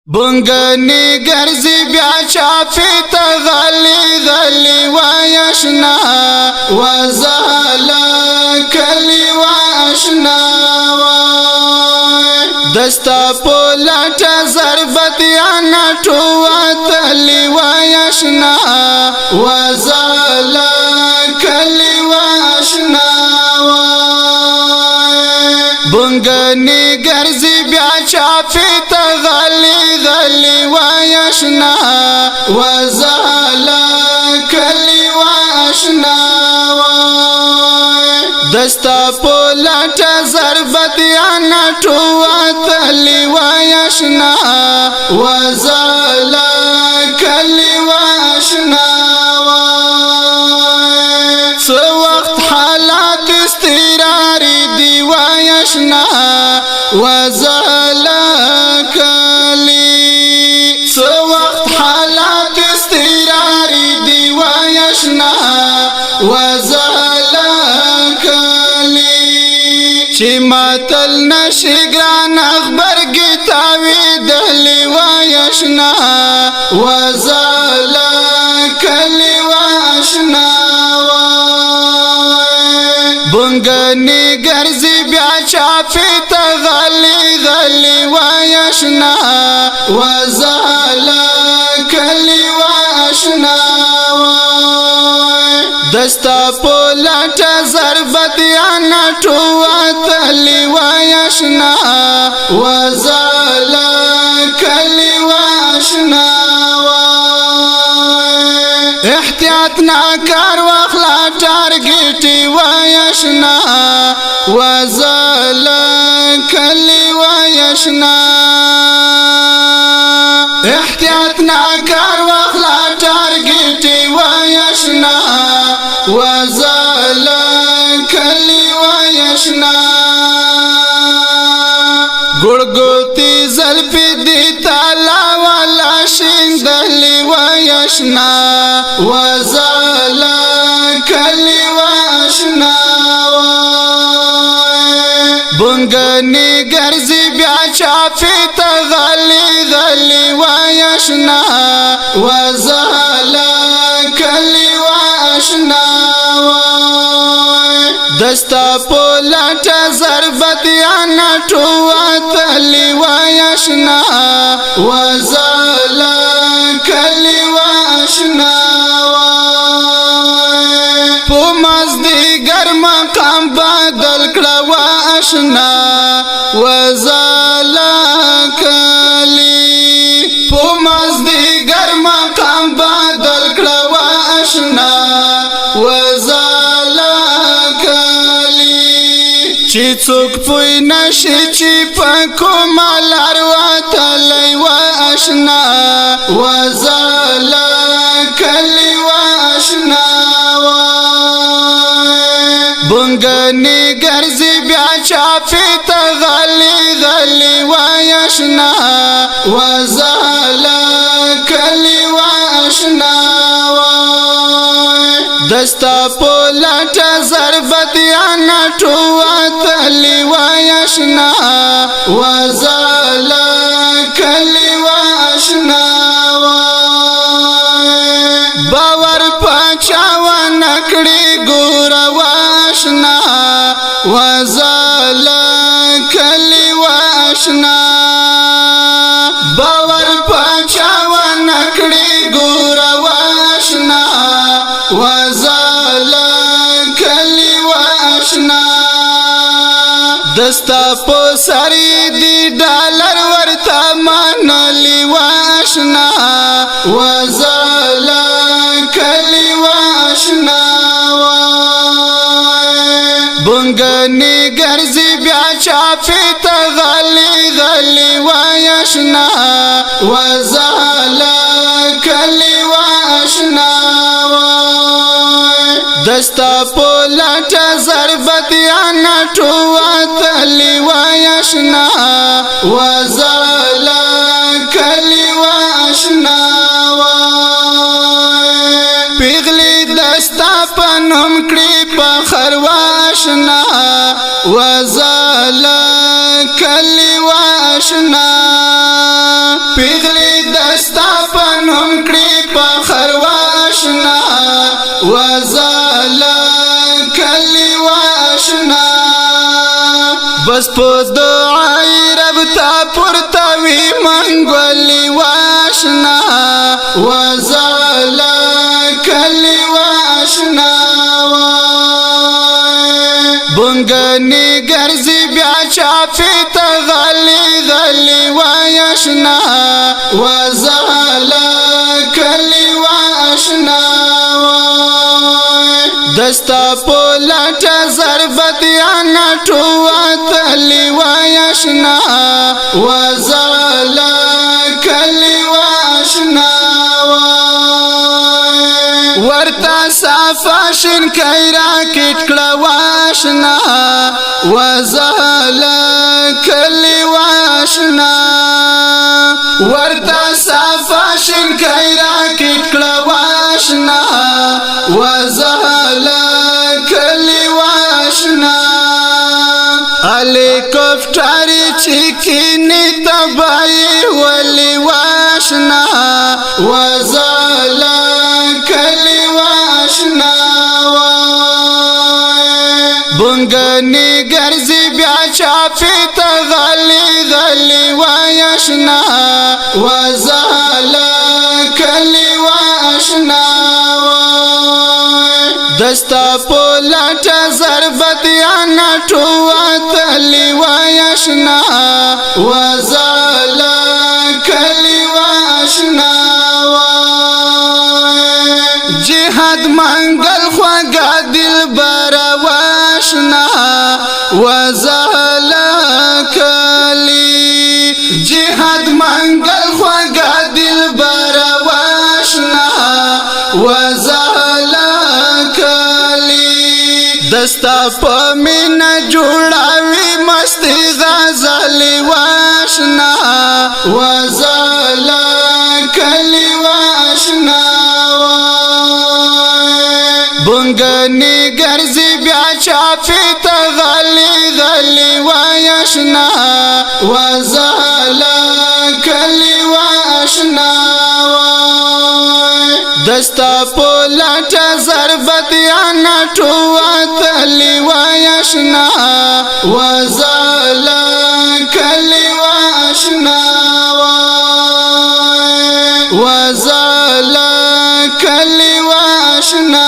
بنگنی گرزی بیا چاپی تا غلی غلی واشنا وزالا کلی واشنا دستا پولٹ ضربت یا نٹوات لی واشنا وزالا کلی واشنا بنگنی گرزی بیا چاپی تا غلی غلی واشنا وزالا کلی واشنا دستا پولٹ ضربت یا نٹوات لی واشنا وزالا کلی واشنا سو وقت حالات استراری دی واشنا وزالا کلی سو وقت حالات استراری دی واشنا وزالا کلی چی ماتل نشگران اخبر گتاوی دلی واشنا وزالا کلی واشنا بنگنی گرزی بیا چاپی تا غلی غلی واشنا وزالا کلی واشنا دستا پولٹ ضربت یا نٹوات لی واشنا وزالا کلی واشنا احتیاط نا کار واخلا ٹارگیٹی واشنا وزالا کلی واشنا احتیاط نا کار واخلا ٹارگیٹی واشنا وزالا کلی واشنا گڑگوتی زلفی دی تالا والا شندلی واشنا وزالا کلی واشنا بنگنی گرزی بیا چاپی تا غلی غلی واشنا وزالا کلی واشنا دستا پولٹ ضربت یا نٹوات لی واشنا وزالا کلی واشنا پو مزدیگر مقام بدل کړه واشنا وزالا کلی پو مزدیگر مقام بدل کړه واشنا وزالا چی څوک پوی نشي چی پکو مالار واتلی واشنا وزالا کلی واشنا بنگنی گرزی بیا چاپی تا غلی غلی واشنا وزالا کلی واشنا دستا پولٹ ضربت یا نٹوات لی واشنا وزالا کلی واشنا باور پچاو نکڑی گور واشنا وزالا کلی واشنا باور پچاو نکڑی گور واشنا وزالا کلی واشنا دستا پو سری دی ڈالر ورتا مانلی واشنا وزالا کلی واشنا بنگنی گرزی بیا چاپی تا غلی غلی واشنا وزالا کلی واشنا دستا پولٹ ضربت یا نٹوات لی واشنا وزالا کلی واشنا پیغلی دستا پنم کړي پخر واشنا وزالا کلی واشنا پیغلی دستا پنوم کړي په خرواشنا وزالا کلی واشنا بس په دعای رب تا پرتاوی منګولی واشنا وزالا کلی واشنا بونګنی ګرځي بیا چاپی ته غلی غلی واشنا وزالا کلی واشنا دستا پولټ ضربت یا نټو تلی واشنا وزالا کلی واشنا ورتا صافاشن کایرا کټکړه واشنا وزالا کلی واشنا ورتا صافاشن کایرا کټکړه واشنا وزالا کلی واشنا هلیکوپټر چکینی تبای ولی واشنا وزالا کلی واشنا بونګنی ګرځي بیا چاپی ته غلی غلی واشنا وزالا کلی واشنا دستا پولټ ضربت یا نټو تلی واشنا وزالا کلی واشنا جهاد منګل خواږه دلبر واشنا وزالا کلی جهاد منګل خواږه دلبر واشنا وزالا دستا پمین جوړاوي مستی غزل واشنا وزالا کلی واشنا بونګنی ګرځي بیا چاپی ته غلی غلی واشنا وزالا کلی واشنا دستا پولټ ضربت یا نټو تلی واشنا وزالا کلی واشنا وزالا کلی واشنا